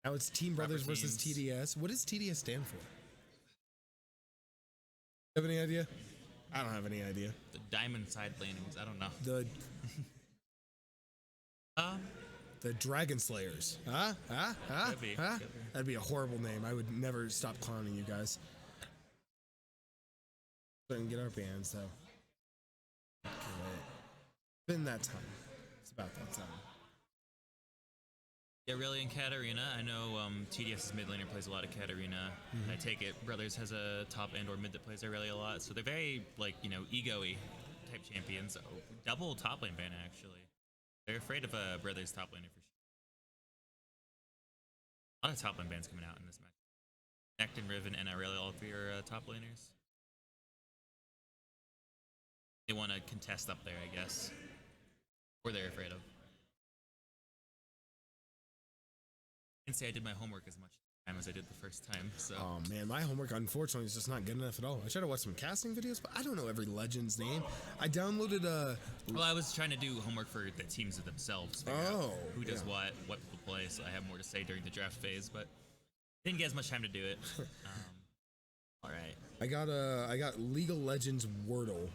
Now it's Team Brothers Proper versus teams. TDS. What does TDS stand for? You have any idea? I don't have any idea. The diamond side lanings. I don't know. The Um, the Dragon Slayers. Could be, could be. That'd be a horrible name. I would never stop clowning you guys. So we can get our bands though. Okay. Been that time. It's about that time. yeah, really in Katarina. I know TDS's mid laner plays a lot of Katarina. I take it Brothers has a top and or mid that plays Irelia a lot. So they're very like ego-y type champions. Oh, double top lane ban actually. They're afraid of a Brothers top laner for sure. A lot of top lane bans coming out in this match. Nectin, Riven, and Irelia, all three are top laners. They want to contest up there, I guess. Or they're afraid of. I didn't say I did my homework as much time as I did the first time, so. Oh man, my homework unfortunately is just not good enough at all. I tried to watch some casting videos, but I don't know every legend's name. I downloaded a. Well, I was trying to do homework for the teams themselves. Figure out who does what people play, so I have more to say during the draft phase, but didn't get as much time to do it. All right. I got League of Legends Wordle.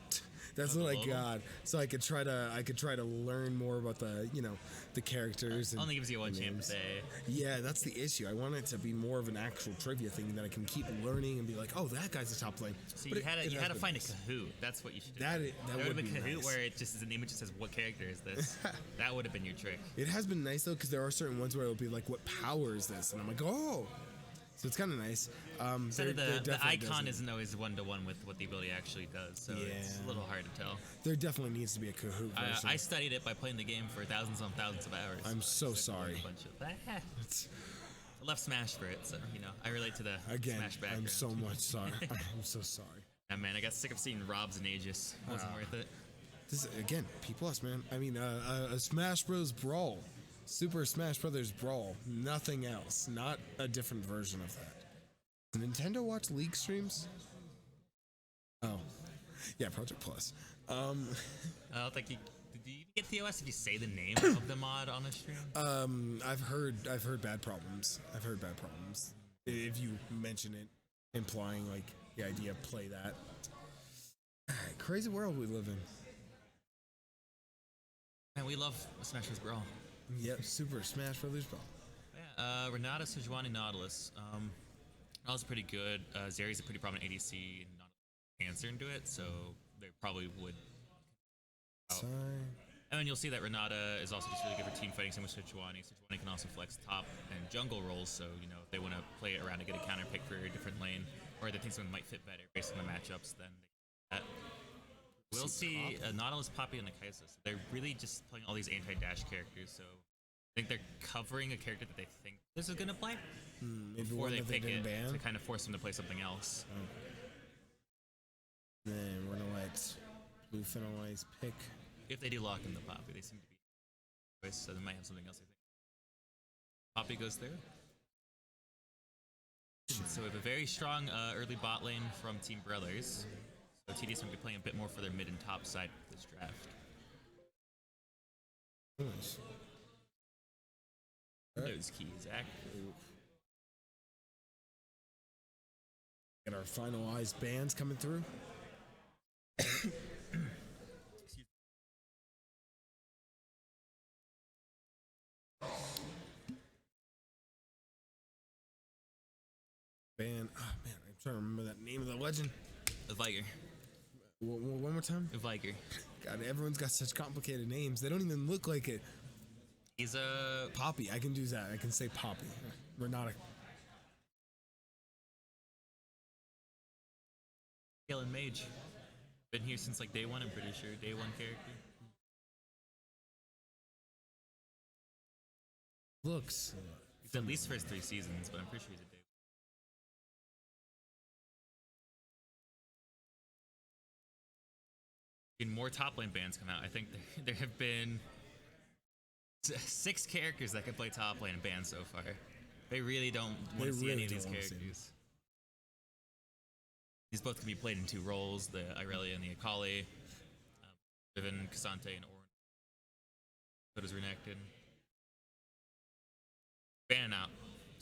That's what I got, so I could try to learn more about the characters. And only gives you one champ a day. Yeah, that's the issue. I want it to be more of an actual trivia thing that I can keep learning and be like, oh, that guy's a top lane. So you had to find a Kahoot. That's what you should do. That would have been be Kahoot nice. where it just is an image that says what character is this. That would have been your trick. It has been nice though, because there are certain ones where it'll be like, what power is this? And I'm like, oh. So it's kind of nice. The icon isn't always one-to-one with what the ability actually does, so it's a little hard to tell. There definitely needs to be a Kahoot version. I studied it by playing the game for thousands on thousands of hours. I'm so sorry. A bunch of I left Smash for it, so I relate to the Smash background. I'm so much sorry. I'm so sorry. Yeah, man, I got sick of seeing Robs and Aegis. It wasn't worth it. This is, again, P+, man. I mean, a Smash Bros. Brawl. Super Smash Brothers Brawl. Nothing else. Not a different version of that. Does Nintendo watch League streams? Oh. Yeah, Project Plus. I don't think did you get TOS? Did you say the name of the mod on a stream? I've heard bad problems. I've heard bad problems. If you mention it, implying like the idea of play that. Crazy world we live in. And we love Smash Bros. Brawl. Yep, Super Smash Brothers Brawl. Yeah, Renata, Sejuani, Nautilus. Nautilus is pretty good. Zeri's a pretty prominent ADC and not answer into it, so they probably would. Sorry. And then you'll see that Renata is also just really good for team fighting, same with Sejuani. Sejuani can also flex top and jungle roles, so if they want to play it around to get a counter pick for a different lane, or they think someone might fit better based on the matchups, then they do that. We'll see Nautilus, Poppy, and Nakaisa. So they're really just playing all these anti-dash characters, so I think they're covering a character that they think this is going to play before they pick it to kind of force them to play something else. Then we're going to let Blue Finalize pick. If they do lock in the Poppy, they seem to be choice, so they might have something else, I think. Poppy goes there. So we have a very strong early bot lane from Team Brothers. So TDS might be playing a bit more for their mid and top side of this draft. Nice. Those keys, Zach. Get our finalized bands coming through. Band. Oh man, I'm trying to remember that name of the legend. The Viger. One more time. The Viger. God, everyone's got such complicated names. They don't even look like it. He's a Poppy. I can do that. I can say Poppy. Renata. Galen Mage. Been here since like day one, I'm pretty sure. Day one character. Looks. He's at least first 3 seasons, but I'm pretty sure he's a day one. More top lane bans come out. I think there have been 6 characters that can play top lane and ban so far. They really don't want to see any of these characters. These both can be played in 2 roles, the Irelia and the Akali. Riven, Cassante, and Orin. So does Renekton. Ban out.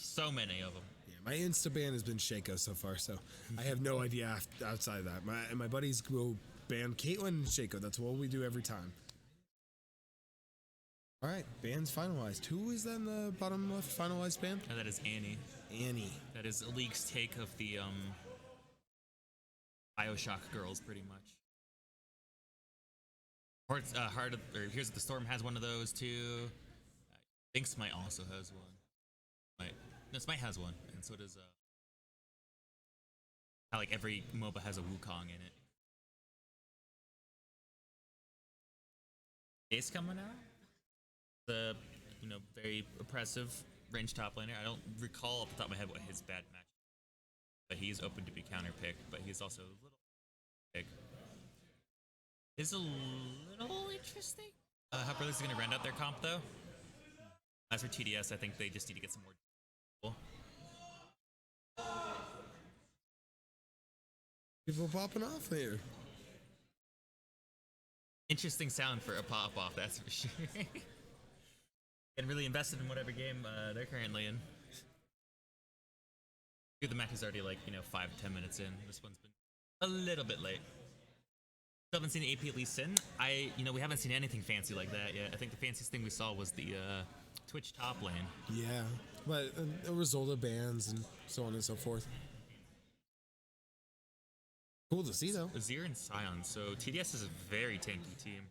So many of them. Yeah, my Insta ban has been Shaco so far, so I have no idea outside of that. My buddies will ban Caitlyn and Shaco. That's what we do every time. All right, bans finalized. Who is that in the bottom left finalized ban? And that is Annie. Annie. That is the league's take of the Bioshock girls, pretty much. Here's the Storm has one of those too. I think Smite also has one. Smite has one, and so does how like every MOBA has a Wukong in it. Ace coming out. The very oppressive range top laner. I don't recall off the top of my head what his bad match, but he's open to be counterpicked. But he's also a little big. Is a little interesting. How Brothers is going to round out their comp though. As for TDS, I think they just need to get some more. People popping off here. Interesting sound for a pop off, that's for sure. Getting really invested in whatever game they're currently in. The match is already like 5-10 minutes in. This one's been a little bit late. Still haven't seen the AP at least in. We haven't seen anything fancy like that yet. I think the fanciest thing we saw was the Twitch top lane. Yeah, but a result of bans and so on and so forth. Cool to see though. Azir and Sion. So TDS is a very tanky team.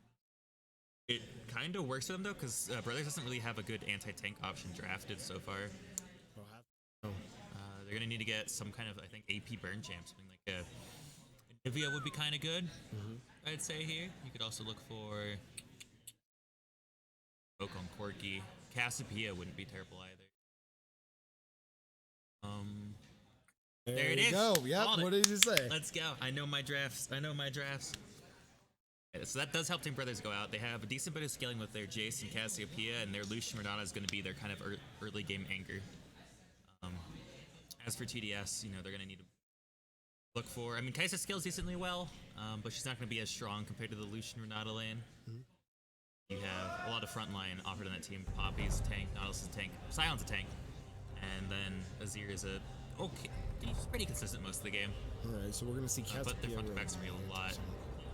It kind of works for them though, because Brothers doesn't really have a good anti-tank option drafted so far. They're gonna need to get some kind of, I think, AP burn champ, something like a Nivea would be kind of good. I'd say here. You could also look for Poke on Corki. Cassiopeia wouldn't be terrible either. There it is. Go. Yep. What did you say? Let's go. I know my drafts. Yeah, so that does help Team Brothers go out. They have a decent bit of scaling with their Jace and Cassiopeia, and their Lucian Renata is going to be their kind of early game anchor. As for TDS, they're going to need to look for. I mean, Kai'Sa scales decently well, but she's not going to be as strong compared to the Lucian Renata lane. You have a lot of frontline offered on that team. Poppy's a tank, Nautilus is a tank, Sion's a tank, and then Azir is he's pretty consistent most of the game. Alright, so we're going to see Cassiopeia. But their front to back's going to be a lot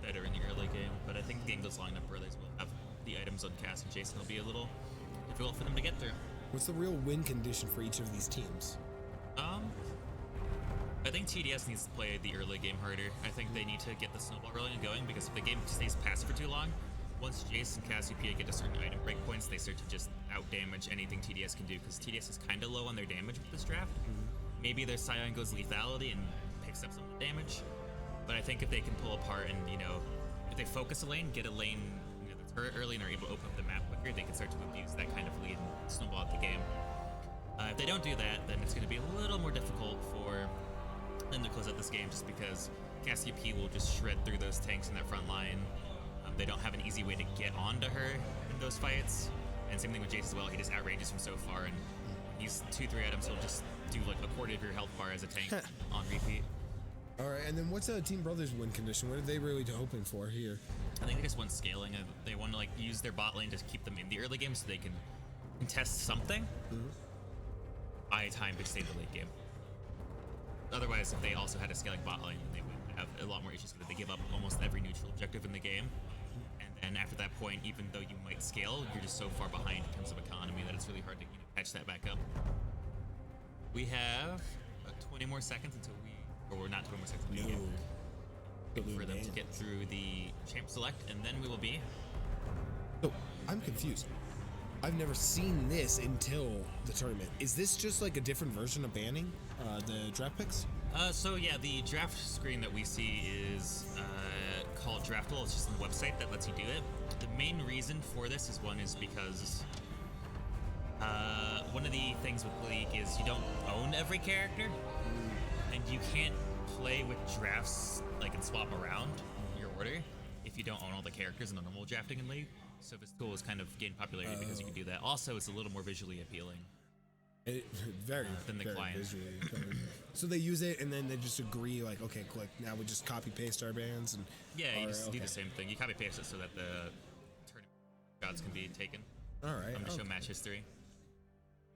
better in the early game. But I think the game goes long enough, Brothers will have the items on Cass and Jason. It'll be a little difficult for them to get through. What's the real win condition for each of these teams? I think TDS needs to play the early game harder. I think they need to get the snowball rolling and going, because if the game stays passive for too long, once Jace and Cassiopeia get to certain item breakpoints, they start to just out-damage anything TDS can do, because TDS is kind of low on their damage with this draft. Maybe their Sion goes lethality and picks up some of the damage, but I think if they can pull apart and, if they focus a lane, get a lane that's early and are able to open up the map quicker, they can start to abuse that kind of lead and snowball at the game. If they don't do that, then it's going to be a little more difficult for them to close out this game, just because Cassiopeia will just shred through those tanks in that front line. They don't have an easy way to get onto her in those fights, and same thing with Jace as well. He just outranges from so far, and he's 2-3 items, he'll just do like a quarter of your health bar as a tank on repeat. Alright, and then what's Team Brothers win condition? What are they really hoping for here? I think they just want scaling. They want to use their bot lane to keep them in the early game so they can contest something. By time to stay in the late game. Otherwise, if they also had a scaling bot lane, then they would have a lot more issues because they give up almost every neutral objective in the game. And then after that point, even though you might scale, you're just so far behind in terms of economy that it's really hard to catch that back up. We have 20 more seconds until or not 20 more seconds until we get for them to get through the champ select, and then we will be. Oh, I'm confused. I've never seen this until the tournament. Is this just like a different version of banning the draft picks? So yeah, the draft screen that we see is called Draftable. It's just on the website that lets you do it. The main reason for this is because one of the things with League is you don't own every character, and you can't play with drafts and swap around your order if you don't own all the characters in the normal drafting in League. So this tool has kind of gained popularity because you can do that. Also, it's a little more visually appealing. Than the client. Visually appealing. So they use it and then they just agree, okay, click. Now we just copy paste our bands and. Yeah, you just do the same thing. You copy paste it so that the tournament shots can be taken. All right. I'm gonna show match history.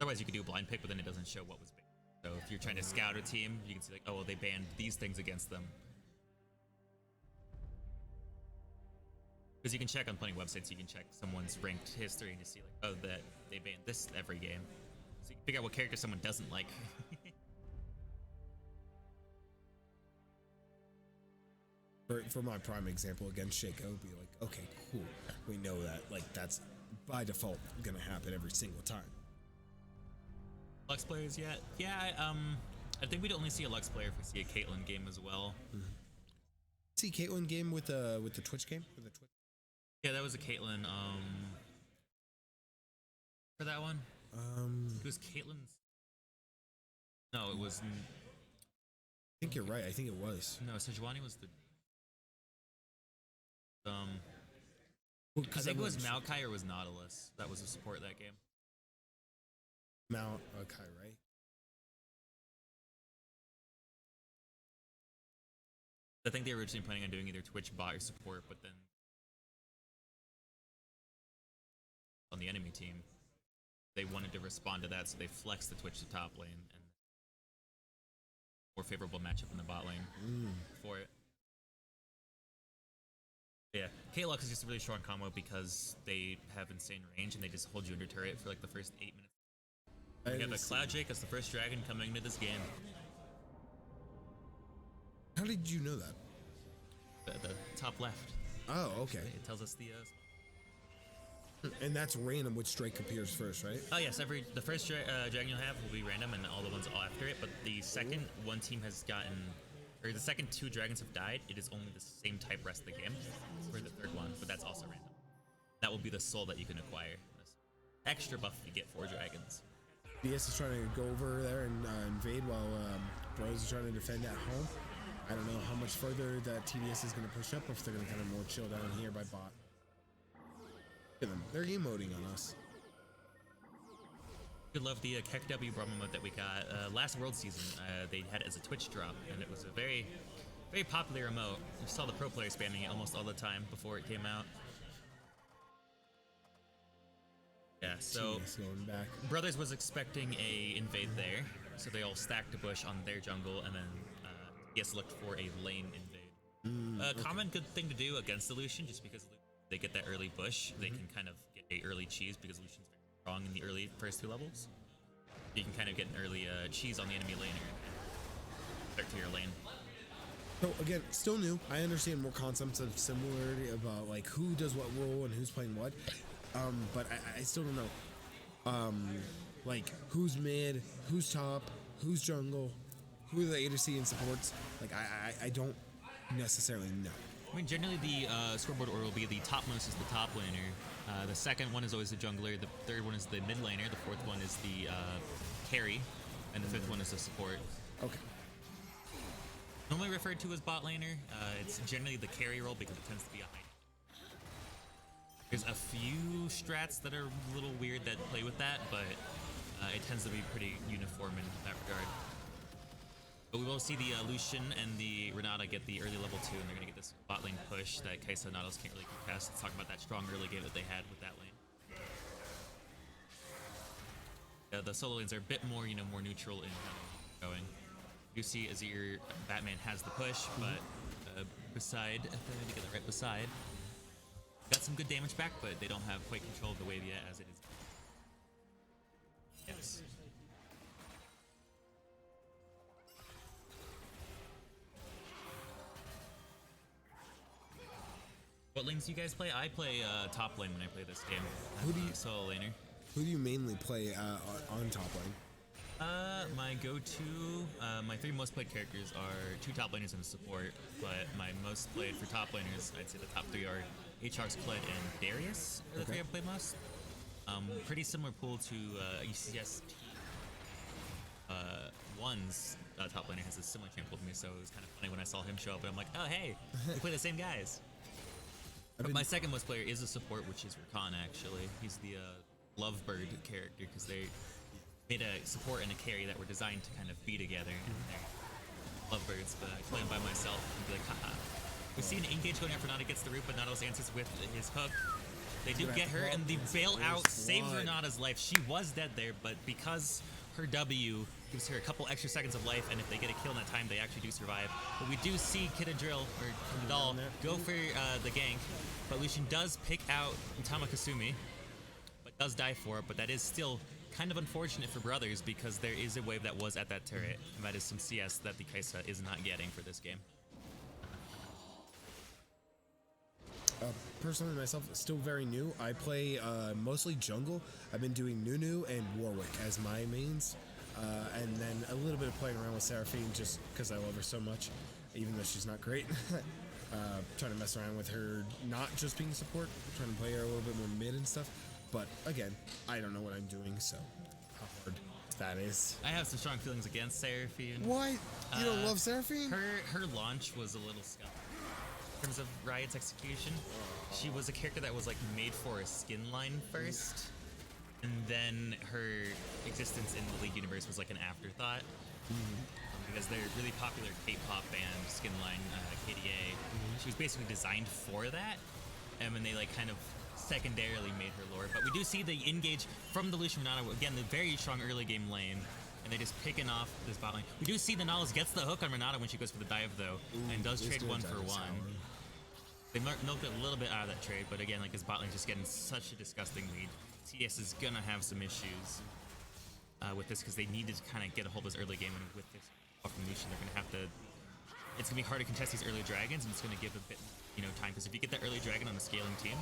Otherwise, you could do a blind pick, but then it doesn't show what was banned. So if you're trying to scout a team, you can see like, oh, well, they banned these things against them. Because you can check on plenty of websites, you can check someone's ranked history to see like, oh, that they banned this every game. So you can figure out what character someone doesn't like. For my prime example against Shaco, it would be like, okay, cool. We know that, like, that's by default gonna happen every single time. Lux players yet? Yeah, I think we'd only see a Lux player if we see a Caitlyn game as well. See Caitlyn game with the Twitch game? With the Twitch? Yeah, that was a Caitlyn, for that one? It was Caitlyn's... No, it was... I think you're right, I think it was. No, Sejuani was the... Well, I think it was Maokai or was Nautilus that was a support that game. Okay, right? I think they were originally planning on doing either Twitch bot or support, but then on the enemy team, they wanted to respond to that, so they flexed the Twitch to top lane and more favorable matchup in the bot lane for it. Yeah, K-Lux is just a really strong combo because they have insane range and they just hold you under turret for like the first 8 minutes. We have a Cloud Drake as the first dragon coming into this game. How did you know that? The top left. Oh, okay. It tells us the... And that's random which Drake appears first, right? Oh yes, the first dragon you'll have will be random and all the ones all after it, but the second one team has gotten... Or the second 2 dragons have died, it is only the same type rest of the game for the third one, but that's also random. That will be the soul that you can acquire. This extra buff you get for dragons. TDS is trying to go over there and invade while Bros is trying to defend at home. I don't know how much further that TDS is going to push up, or if they're going to kind of more chill down here by bot. Look at them. They're emoting on us. I love the Keck W Brahma mode that we got last World season. They had it as a Twitch drop, and it was a very, very popular emote. We saw the pro players spamming it almost all the time before it came out. Yeah, so going back. Brothers was expecting a invade there, so they all stacked a bush on their jungle, and then TDS looked for a lane invade. Okay. Common good thing to do against the Lucian, just because they get that early bush, they can kind of get a early cheese because Lucian's strong in the early first 2 levels. You can kind of get an early cheese on the enemy laner and start to your lane. So again, still new. I understand more concepts of similarity about like who does what role and who's playing what, but I still don't know. Like who's mid, who's top, who's jungle, who are the ADC and supports. Like I don't necessarily know. I mean, generally the scoreboard order will be the topmost is the top laner, the second one is always the jungler, the third one is the mid laner, the fourth one is the carry, and the fifth one is the support. Okay. Normally referred to as bot laner, it's generally the carry role because it tends to be a high. There's a few strats that are a little weird that play with that, but it tends to be pretty uniform in that regard. But we will see the Lucian and the Renata get the early level 2, and they're going to get this bot lane push that Kai'Sa and Nautilus can't really contest. Let's talk about that strong early game that they had with that lane. The solo lanes are a bit more, more neutral in how they're going. You see Azir, Batman has the push, but beside, let me get it right beside, got some good damage back, but they don't have quite control of the wave yet as it is. Yes. What lanes do you guys play? I play top lane when I play this game. Who do you solo laner? Who do you mainly play on top lane? My go-to, my 3 most played characters are 2 top laners and a support, but my most played for top laners, I'd say the top 3 are HR's Kled and Darius are the 3 I've played most. Pretty similar pool to ECS One's top laner has a similar champ with me, so it was kind of funny when I saw him show up, and I'm like, oh hey, we play the same guys. But my second most player is a support, which is Rakan actually. He's the Lovebird character, because they made a support and a carry that were designed to kind of be together, and they're Lovebirds, but I play them by myself and be like, haha. We see an engage going after Nada gets the root, but Nautilus answers with his hook. They do get her, and the bailout saves Renata's life. She was dead there, but because her W gives her a couple extra seconds of life, and if they get a kill in that time, they actually do survive. But we do see Kidadrill, or Kadal, go for the gank, but Lucian does pick out Utama Kasumi, but does die for it, but that is still kind of unfortunate for Brothers, because there is a wave that was at that turret, and that is some CS that the Kaisa is not getting for this game. Personally, myself, still very new. I play mostly jungle. I've been doing Nunu and Warwick as my mains, and then a little bit of playing around with Seraphine just because I love her so much, even though she's not great. Trying to mess around with her, not just being support, trying to play her a little bit more mid and stuff. But again, I don't know what I'm doing, so how hard that is. I have some strong feelings against Seraphine. Why? You don't love Seraphine? Her launch was a little scuffed. In terms of Riot's execution, she was a character that was like made for a skin line first, and then her existence in the League universe was like an afterthought, because they're really popular K-pop band Skinline, KDA. She was basically designed for that, and when they like kind of secondarily made her lore. But we do see the engage from the Lucian Renata, again the very strong early game lane, and they're just picking off this bot lane. We do see the Nautilus gets the hook on Renata when she goes for the dive though, and does trade 1 for 1. They milked it a little bit out of that trade, but again, like his bot lane just getting such a disgusting lead. TDS is gonna have some issues with this because they need to kind of get a hold of this early game, and with this off from Lucian, they're gonna have to. It's gonna be hard to contest these early dragons, and it's gonna give a bit, time. Because if you get that early dragon on the scaling team,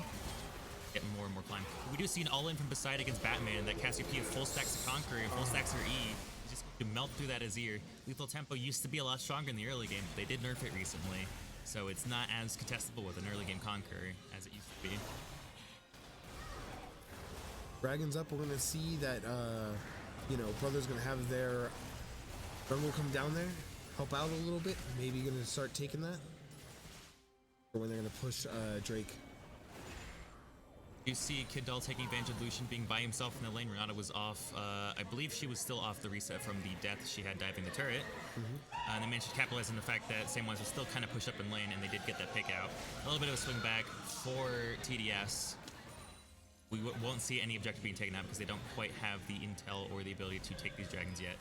get more and more climb. We do see an all-in from Beside against Batman that Cassiopeia full stacks the Conqueror and full stacks her E. Just to melt through that Azir. Lethal Tempo used to be a lot stronger in the early game, but they did nerf it recently. So it's not as contestable with an early game Conqueror as it used to be. Dragons up, we're going to see that, Brother's going to have their jungle come down there, help out a little bit. Maybe going to start taking that. Or when they're going to push Drake. You see Kidal taking advantage of Lucian being by himself in the lane. Renata was off. I believe she was still off the reset from the death she had diving the turret. And they managed to capitalize on the fact that Samwise was still kind of pushed up in lane, and they did get that pick out. A little bit of a swing back for TDS. We won't see any objective being taken out because they don't quite have the intel or the ability to take these dragons yet.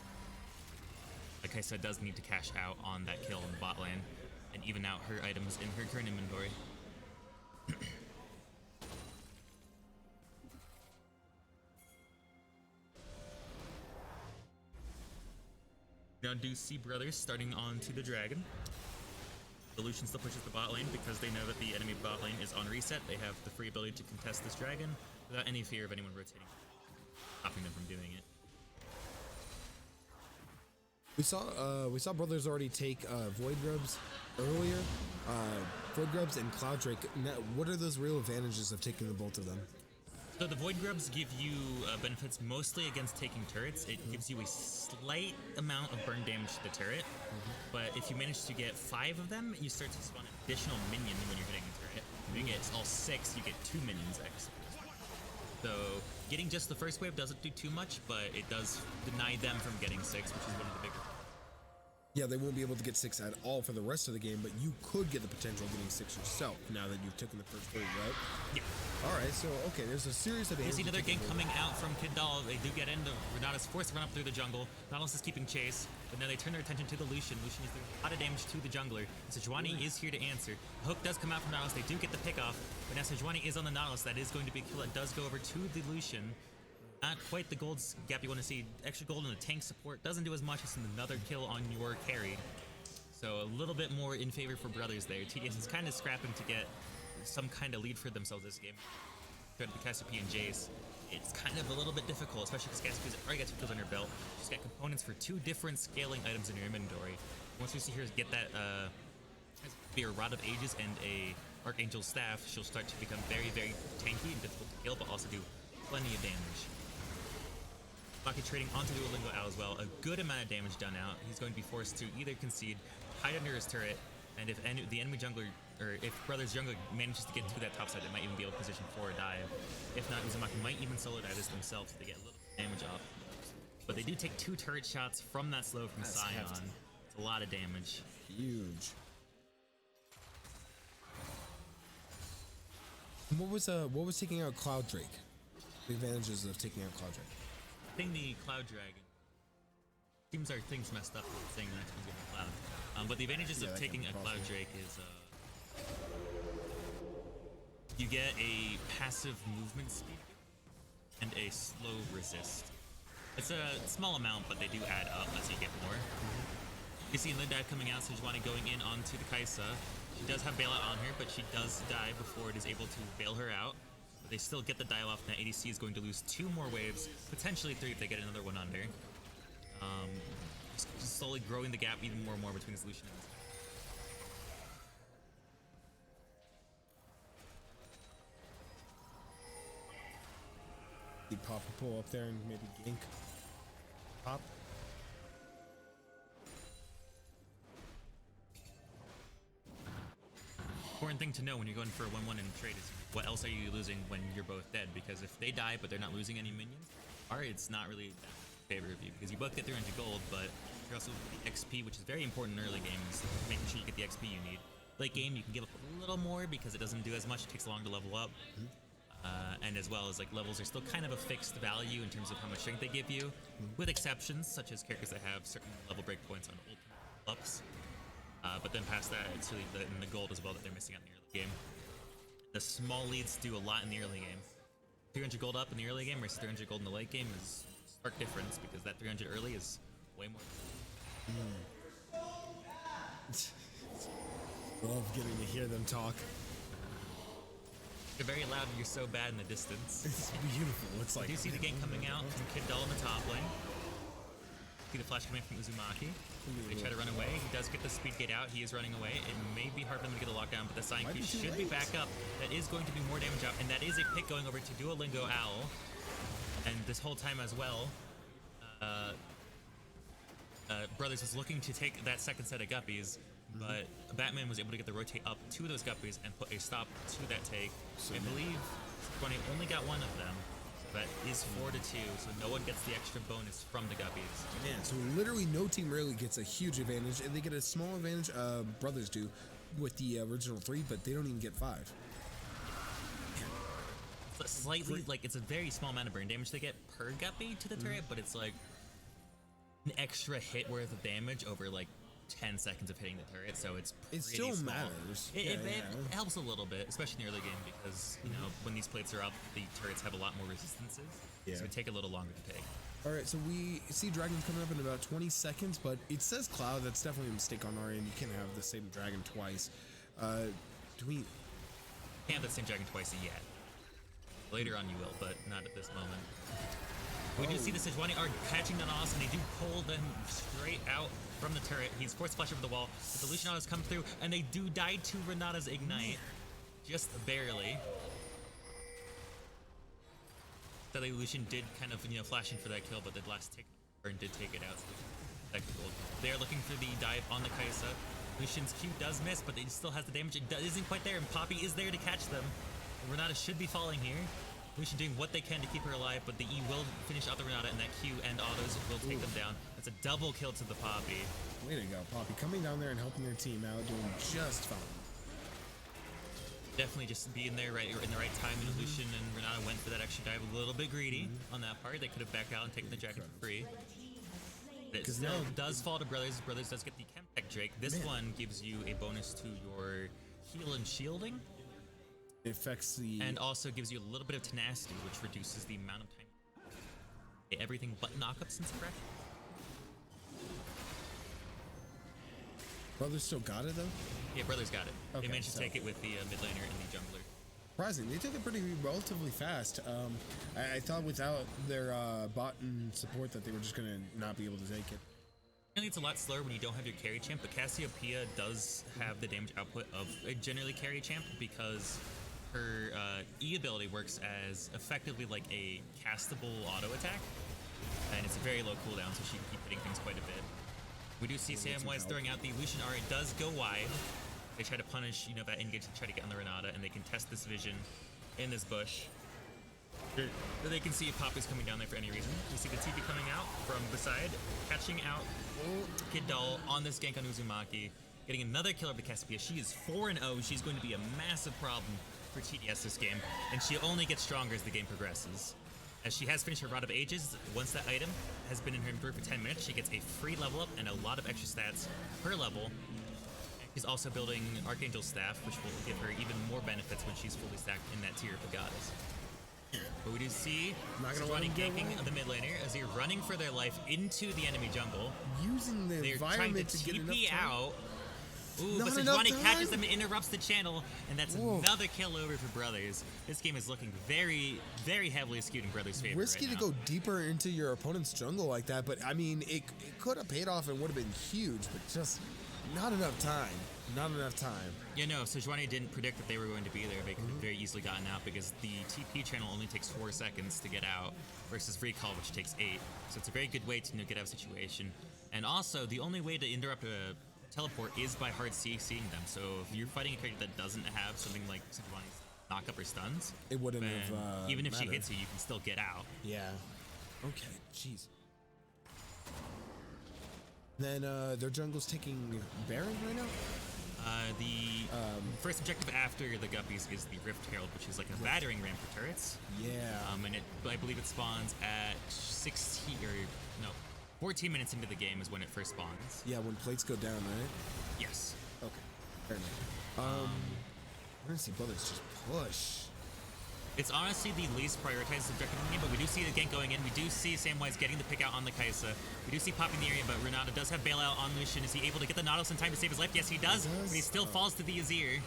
Like I said, does need to cash out on that kill in the bot lane and even out her items in her current inventory. Now do see Brothers starting on to the dragon. The Lucian still pushes the bot lane because they know that the enemy bot lane is on reset. They have the free ability to contest this dragon without any fear of anyone rotating, stopping them from doing it. We saw Brothers already take Void Grubs earlier. Void Grubs and Cloud Drake. Now, what are those real advantages of taking the both of them? So the Void Grubs give you benefits mostly against taking turrets. It gives you a slight amount of burn damage to the turret, but if you manage to get 5 of them, you start to spawn an additional minion when you're hitting the turret. If you get all 6, you get 2 minions X. So getting just the first wave doesn't do too much, but it does deny them from getting 6, which is one of the bigger. Yeah, they won't be able to get 6 at all for the rest of the game, but you could get the potential of getting 6 yourself now that you've taken the first wave, right? Yeah. Alright, so, okay, there's a series of... You see another gank coming out from Kidal. They do get into Renata's forced to run up through the jungle. Nautilus is keeping chase, but now they turn their attention to the Lucian. Lucian is doing a lot of damage to the jungler. Sejuani is here to answer. The hook does come out from Nautilus. They do get the pick off, but now Sejuani is on the Nautilus. That is going to be a kill that does go over to the Lucian. Not quite the gold gap you want to see. Extra gold in the tank support doesn't do as much as another kill on your carry. So a little bit more in favor for Brothers there. TDS is kind of scrapping to get some kind of lead for themselves this game. Compared to the Cassiopeia and Jace, it's kind of a little bit difficult, especially because Cassiopeia already got 2 kills on her belt. She's got components for 2 different scaling items in your inventory. Once we see her get that be a Rod of Ages and a Archangel Staff, she'll start to become very, very tanky and difficult to kill, but also do plenty of damage. Bucket trading onto Duolingo out as well. A good amount of damage done out. He's going to be forced to either concede, hide under his turret, and if the enemy jungler, or if Brothers jungler manages to get to that top side, they might even be able to position for a dive. If not, Uzumaki might even solo dive this themselves to get a little damage off. But they do take 2 turret shots from that slow from Sion. Hefty. It's a lot of damage. Huge. What was taking out Cloud Drake? The advantages of taking out Cloud Drake. I think the Cloud Dragon. Seems our thing's messed up with saying the next one's gonna be Cloud. But the advantages of taking a Cloud Drake is you get a passive movement speed and a slow resist. It's a small amount, but they do add up as you get more. You see Lid Dive coming out, Sejuani going in onto the Kaisa. She does have bailout on her, but she does die before it is able to bail her out. But they still get the dive off, and that ADC is going to lose 2 more waves, potentially 3 if they get another one under. Just slowly growing the gap even more and more between his Lucian and his... He'd pop a pull up there and maybe gank. Pop. Important thing to know when you're going for a 1-1 in trade is what else are you losing when you're both dead? Because if they die but they're not losing any minions, it's not really that in favor of you because you both get 300 gold, but you're also the XP, which is very important in early games, making sure you get the XP you need. Late game, you can give up a little more because it doesn't do as much. It takes long to level up. And as well as like levels are still kind of a fixed value in terms of how much strength they give you, with exceptions such as characters that have certain level breakpoints on ultimate ups. But then past that, it's really the gold as well that they're missing out in the early game. The small leads do a lot in the early game. 300 gold up in the early game versus 300 gold in the late game is a stark difference because that 300 early is way more. Love getting to hear them talk. You're very loud and you're so bad in the distance. It's beautiful. It's like... Do you see the gank coming out from Kid Dull in the top lane? See the flash coming from Uzumaki. They try to run away. He does get the speed gate out. He is running away. It may be hard for them to get the lockdown, but the Sign Q should be back up. That is going to be more damage out, and that is a pick going over to Duolingo Owl. And this whole time as well, Brothers was looking to take that second set of guppies, but Batman was able to get the rotate up to those guppies and put a stop to that take. So I believe Bunny only got one of them. So that is 4-2, so no one gets the extra bonus from the guppies. Man, so literally no team really gets a huge advantage, and they get a small advantage, Brothers do, with the original 3, but they don't even get 5. It's slightly, like, it's a very small amount of burn damage they get per guppy to the turret, but it's like an extra hit worth of damage over like 10 seconds of hitting the turret, so it's pretty still small. matters. It helps a little bit, especially in the early game, because you know when these plates are up, the turrets have a lot more resistances, so it take a little longer to take. All right, so we see dragons coming up in about 20 seconds, but it says Cloud. That's definitely a mistake on our end. You can't have the same dragon twice. Do we? Can't have the same dragon twice yet. Later on you will, but not at this moment. We do see the Sejuani are catching that Oz, and they do pull them straight out from the turret. He's forced flash over the wall, but the Lucian Autos come through, and they do die to Renata's Ignite. Just barely. So the Lucian did kind of, flash in for that kill, but the last tick burn did take it out. So they are looking for the dive on the Kaisa. Lucian's Q does miss, but it still has the damage. It isn't quite there, and Poppy is there to catch them. Renata should be falling here. Lucian doing what they can to keep her alive, but the E will finish out the Renata, and that Q and autos will take them down. That's a double kill to the Poppy. Way to go, Poppy. Coming down there and helping their team out, doing just fine. Definitely just being there in the right time, and Lucian and Renata went for that extra dive a little bit greedy on that part. They could have backed out and taken the dragon for free. But it still does fall to Brothers. Brothers does get the Chemtech Drake. This one gives you a bonus to your heal and shielding. It affects the... And also gives you a little bit of tenacity, which reduces the amount of time. Everything but knockups and suppression. Brothers still got it, though? Yeah, Brothers got it. Okay, they managed to take it with the mid laner and the jungler. Surprising. They took it relatively fast. I thought without their bot and support that they were just going to not be able to take it. Generally, it's a lot slower when you don't have your carry champ, but Cassiopeia does have the damage output of a generally carry champ because her E ability works as effectively like a castable auto attack, and it's a very low cooldown, so she can keep hitting things quite a bit. We do see Samwise throwing out the Lucian R. It does go wide. They try to punish, that engage to try to get on the Renata, and they can test this vision in this bush. So they can see if Poppy's coming down there for any reason. We see the TP coming out from beside, catching out Kid Dull on this gank on Uzumaki, getting another kill of the Cassiopeia. She is 4-0. She's going to be a massive problem for TDS this game, and she only gets stronger as the game progresses. As she has finished her Rod of Ages, once that item has been in her inventory for 10 minutes, she gets a free level up and a lot of extra stats per level. She's also building Archangel's Staff, which will give her even more benefits when she's fully stacked in that tier of the goddess. But we do see Sejuani ganking the mid laner as they're running for their life into the enemy jungle. Using the environment to get enough TP time. out. Ooh, Not but enough Sejuani time. catches them and interrupts the channel, and that's Whoa. another kill over for Brothers. This game is looking very, very heavily skewed in Brothers' favor. Risky right to now. go deeper into your opponent's jungle like that, but I mean, it could have paid off and would have been huge, but just not enough time. Not enough time. Yeah, no, if Sejuani didn't predict that they were going to be there, they could have very easily gotten out because the TP channel only takes 4 seconds to get out versus recall, which takes 8. So it's a very good way to get out of a situation. And also, the only way to interrupt a teleport is by hard CCing them. So if you're fighting a character that doesn't have something like Sejuani's knock up or stuns, It wouldn't then have even if she mattered. hits you, you can still get out. Yeah. Okay, jeez. Then their jungle's taking Baron right now? The first objective after the Guppies is the Rift Herald, which is like a battering ram for turrets. Yeah. And I believe it spawns at 14 minutes into the game is when it first spawns. Yeah, when plates go down, right? Yes. Okay. Fair enough. We're gonna see Brothers just push. It's honestly the least prioritized objective in the game, but we do see the gank going in. We do see Samwise getting the pick out on the Kai'Sa. We do see popping the area, but Renata does have bailout on Lucian. Is he able to get the Nautilus in time to save his life? Yes, he does. But he still falls to the Azir.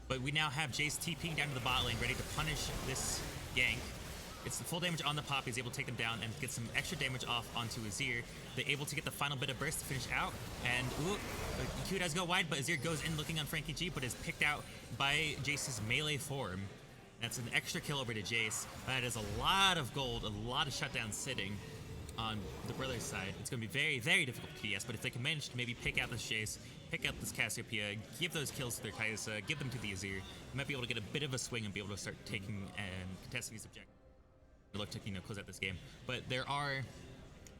But we now have Jace TPing down to the bot lane, ready to punish this gank. It's the full damage on the pop. He's able to take them down and get some extra damage off onto Azir. They're able to get the final bit of burst to finish out. And ooh, Q does go wide, but Azir goes in looking on Frankie G, but is picked out by Jace's melee form. That's an extra kill over to Jace. That is a lot of gold, a lot of shutdown sitting on the Brothers' side. It's going to be very, very difficult for TDS, but if they can manage to maybe pick out this Jace, pick out this Cassiopeia, give those kills to their Kai'Sa, give them to the Azir, they might be able to get a bit of a swing and be able to start taking and contesting these objectives. Look to close out this game. But there are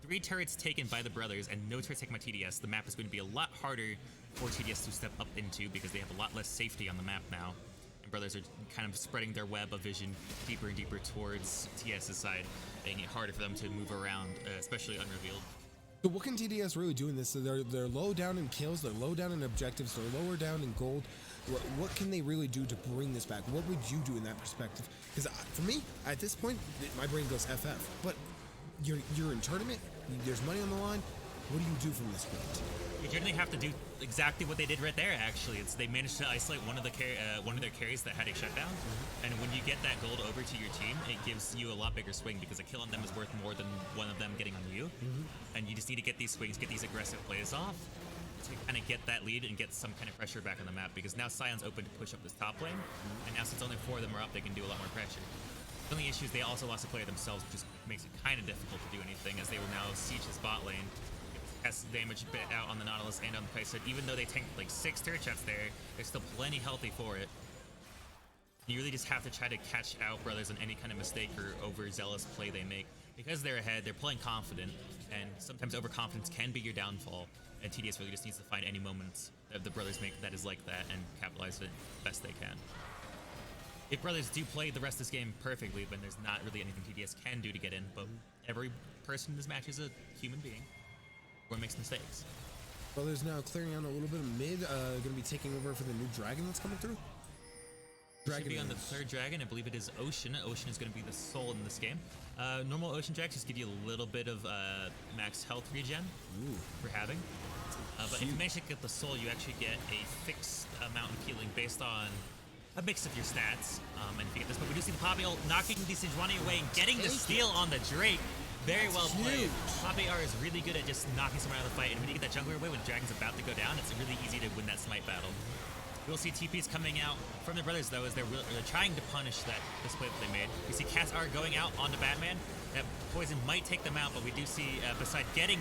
3 turrets taken by the Brothers and no turrets taken by TDS. The map is going to be a lot harder for TDS to step up into because they have a lot less safety on the map now. And Brothers are kind of spreading their web of vision deeper and deeper towards TS's side, making it harder for them to move around, especially unrevealed. So what can TDS really do in this? So they're low down in kills, they're low down in objectives, they're lower down in gold. What can they really do to bring this back? What would you do in that perspective? Because for me, at this point, my brain goes FF. But you're in tournament, there's money on the line. What do you do from this point? You generally have to do exactly what they did right there. Actually, they managed to isolate one of their carries that had a shutdown, and when you get that gold over to your team, it gives you a lot bigger swing because a kill on them is worth more than one of them getting on you. And you just need to get these swings, get these aggressive plays off to kind of get that lead and get some kind of pressure back on the map. Because now Sion's open to push up this top lane, and now since only 4 of them are up, they can do a lot more pressure. The only issue is they also lost a player themselves, which just makes it kind of difficult to do anything, as they will now siege his bot lane. Has damage bit out on the Nautilus and on the Kai'Sa. Even though they tanked like 6 turret shots there, they're still plenty healthy for it. You really just have to try to catch out Brothers on any kind of mistake or overzealous play they make. Because they're ahead, they're playing confident, and sometimes overconfidence can be your downfall. And TDS really just needs to find any moments that the Brothers make that is like that and capitalize it best they can. If Brothers do play the rest of this game perfectly, then there's not really anything TDS can do to get in, but every person in this match is a human being or makes mistakes. Brothers now clearing out a little bit of mid, going to be taking over for the new dragon that's coming through. Should be on the 3rd dragon. I believe it is Ocean. Ocean is going to be the soul in this game. Normal Ocean Drags just give you a little bit of max health regen for having. But if you manage to get the soul, you actually get a fixed amount of healing based on a mix of your stats. And if you get this, but we do see the Poppy ult knocking the Sejuani away and getting the steal on the Drake. Very well played. Poppy R is really good at just knocking someone out of the fight, and when you get that jungler away when the dragon's about to go down, it's really easy to win that smite battle. We'll see TPs coming out from the Brothers, though, as they're trying to punish this play that they made. We see Cass R going out onto Batman. That poison might take them out, but we do see, beside getting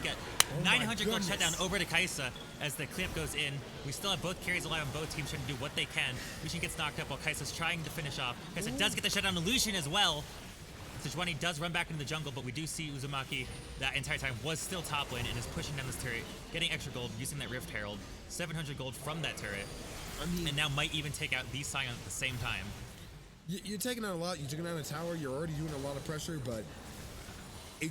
900 gold shutdown over to Kai'Sa as the clip goes in. We still have both carries alive on both teams trying to do what they can. Lucian gets knocked up while Kai'Sa's trying to finish off. Kai'Sa does get the shutdown to Lucian as well. Sejuani does run back into the jungle, but we do see Uzumaki that entire time was still top lane and is pushing down this turret, getting extra gold using that Rift Herald. 700 gold from that turret. I mean, and now might even take out the Scion at the same time. You're taking out a lot. You're taking out a tower. You're already doing a lot of pressure, but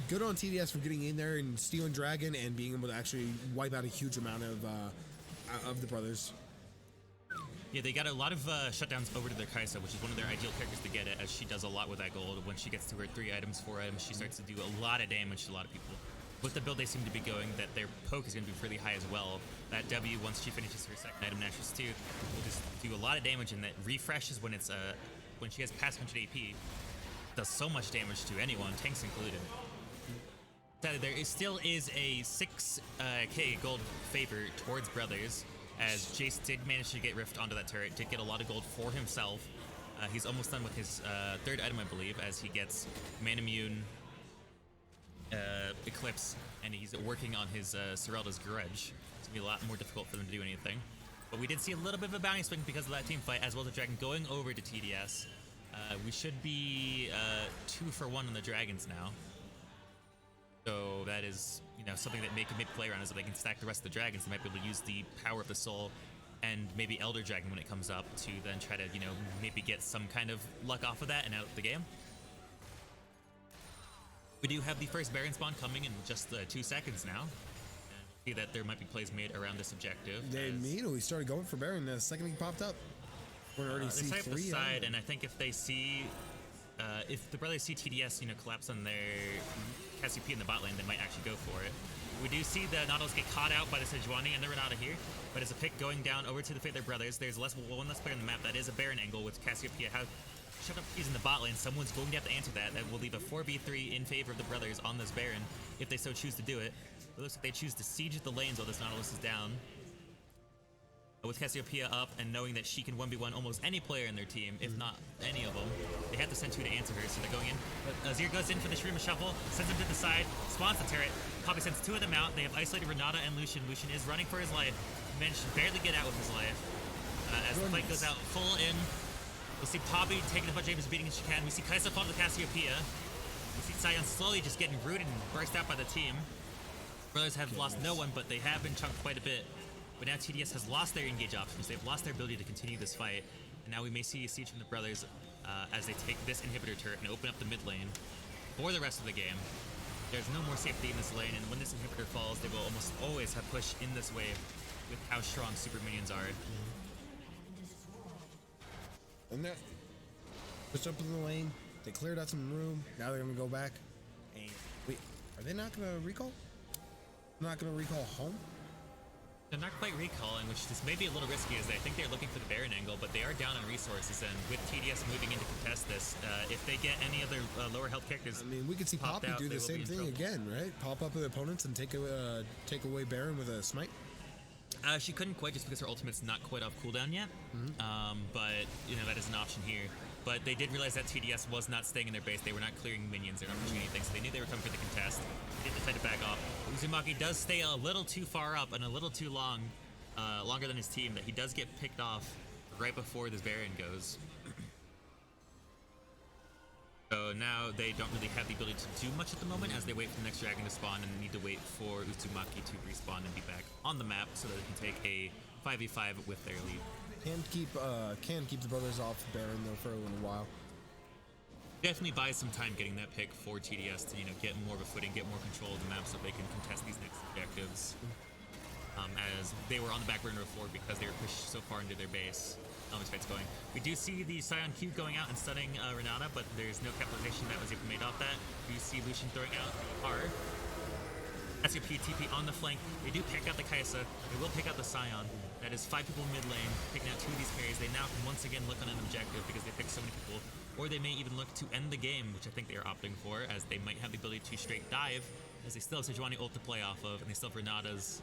good on TDS for getting in there and stealing Dragon and being able to actually wipe out a huge amount of the brothers. Yeah, they got a lot of shutdowns over to their Kaisa, which is one of their ideal characters to get it, as she does a lot with that gold. When she gets to her 3 items, 4 items, she starts to do a lot of damage to a lot of people. With the build they seem to be going, that their poke is going to be really high as well. That W, once she finishes her second item, Nashus 2, will just do a lot of damage, and that refreshes when it's when she has past 100 AP. Does so much damage to anyone, tanks included. There still is a 6k gold favor towards brothers, as Jace did manage to get rift onto that turret, did get a lot of gold for himself. He's almost done with his 3rd item, I believe, as he gets Man Immune, Eclipse, and he's working on his Serelda's Grudge. It's gonna be a lot more difficult for them to do anything. But we did see a little bit of a bounty swing because of that team fight, as well as the Dragon going over to TDS. We should be 2 for 1 on the Dragons now. So that is, something that they can maybe play around, is that they can stack the rest of the Dragons. They might be able to use the power of the soul and maybe Elder Dragon when it comes up to then try to, maybe get some kind of luck off of that and out of the game. We do have the first Baron spawn coming in just 2 seconds now. And see that there might be plays made around this objective. They immediately started going for Baron the second he popped up. We're already see they 3 side, and I think if they see, if the brothers see TDS, collapse on their Cassiopeia in the bot lane, they might actually go for it. We do see the Nautilus get caught out by the Sejuani and the Renata here, but as a pick going down over to the Fate their brothers, there's one less player on the map. That is a Baron angle with Cassiopeia shoved up keys in the bot lane. Someone's going to have to answer that. That will leave a 4v3 in favor of the brothers on this Baron, if they so choose to do it. It looks like they choose to siege the lanes while this Nautilus is down. With Cassiopeia up and knowing that she can 1v1 almost any player in their team, if not any of them, they have to send 2 to answer her, so they're going in. But Azir goes in for the Shroom Shuffle, sends him to the side, spawns the turret. Poppy sends 2 of them out. They have isolated Renata and Lucian. Lucian is running for his life. He managed to barely get out with his life. As the fight goes out full in, we'll see Poppy taking as much damage as beating as she can. We see Kaisa fall to the Cassiopeia. We see Sion slowly just getting rooted and burst out by the team. Brothers have lost no one, but they have been chunked quite a bit. But now TDS has lost their engage options. They've lost their ability to continue this fight. And now we may see a siege from the brothers as they take this inhibitor turret and open up the mid lane for the rest of the game. There's no more safety in this lane, and when this inhibitor falls, they will almost always have push in this wave with how strong super minions are. And they're pushed up in the lane. They cleared out some room. Now they're going to go back. And wait, are they not going to recall? Not going to recall home? They're not quite recalling, which is maybe a little risky, as I think they're looking for the Baron angle, but they are down on resources, and with TDS moving in to contest this, if they get any other lower health characters, I mean, we could see Poppy do the same thing again, right? Pop up with opponents and take away Baron with a smite. She couldn't quite, just because her ultimate's not quite off cooldown yet. But that is an option here. But they did realize that TDS was not staying in their base. They were not clearing minions. They were not pushing anything, so they knew they were coming for the contest. They did decide to back off. Uzumaki does stay a little too far up and a little too long, longer than his team, that he does get picked off right before this Baron goes. So now they don't really have the ability to do much at the moment, as they wait for the next dragon to spawn and need to wait for Uzumaki to respawn and be back on the map so that they can take a 5v5 with their lead. Can keep the brothers off Baron though for a little while. Definitely buys some time getting that pick for TDS to get more of a footing, get more control of the map so they can contest these next objectives. As they were on the back burner before because they were pushed so far into their base. This fight's going. We do see the Scion Q going out and stunning Renata, but there's no capitalization that was even made off that. We see Lucian throwing out hard. Cassiopeia TP on the flank. They do pick out the Kaisa. They will pick out the Scion. That is 5 people mid lane, picking out 2 of these carries. They now can once again look on an objective because they picked so many people. Or they may even look to end the game, which I think they are opting for, as they might have the ability to straight dive, as they still have Sejuani ult to play off of, and they still have Renata's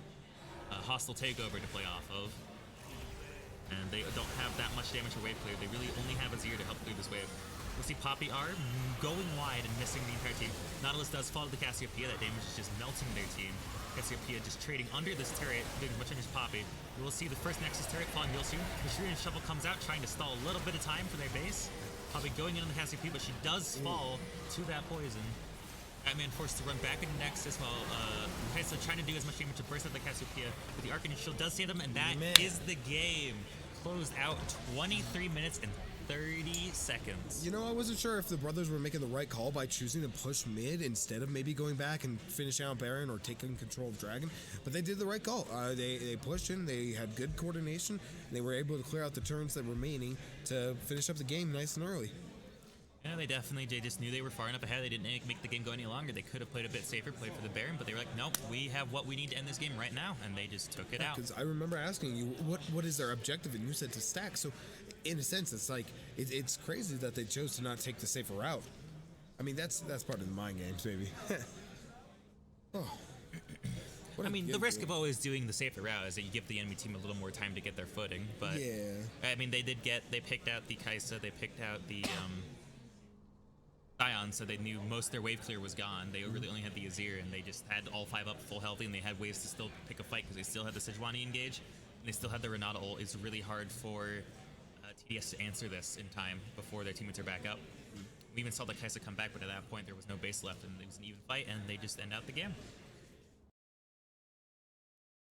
hostile takeover to play off of. And they don't have that much damage for wave clear. They really only have Azir to help clear this wave. We'll see Poppy R going wide and missing the entire team. Nautilus does fall to the Cassiopeia. That damage is just melting their team. Cassiopeia just trading under this turret, doing as much damage as Poppy. We will see the first Nexus turret falling real soon. The Shurian Shovel comes out, trying to stall a little bit of time for their base. Poppy going in on the Cassiopeia, but she does fall to that poison. Batman forced to run back into Nexus while Kaisa trying to do as much damage to burst out the Cassiopeia. But the Arcane Shield does save them, and that is the game. closed out 23 minutes and 30 seconds. You know, I wasn't sure if the brothers were making the right call by choosing to push mid instead of maybe going back and finishing out Baron or taking control of Dragon, but they did the right call. They pushed in, they had good coordination, and they were able to clear out the turns that were remaining to finish up the game nice and early. Yeah, they just knew they were far enough ahead. They didn't make the game go any longer. They could have played a bit safer, played for the Baron, but they were like, nope, we have what we need to end this game right now, and they just took it out. Because I remember asking you, what is their objective, and you said to stack. So, in a sense, it's like it's crazy that they chose to not take the safer route. I mean, that's part of the mind games, maybe. Oh. I mean, the risk of always doing the safer route is that you give the enemy team a little more time to get their footing. But yeah, I mean, they picked out the Kaisa, they picked out the Sion, so they knew most of their wave clear was gone. They really only had the Azir, and they just had all 5 up full healthy, and they had ways to still pick a fight because they still had the Sejuani engage, and they still had the Renata ult. It's really hard for TDS to answer this in time before their teammates are back up. We even saw the Kaisa come back, but at that point there was no base left, and it was an even fight, and they just end out the game.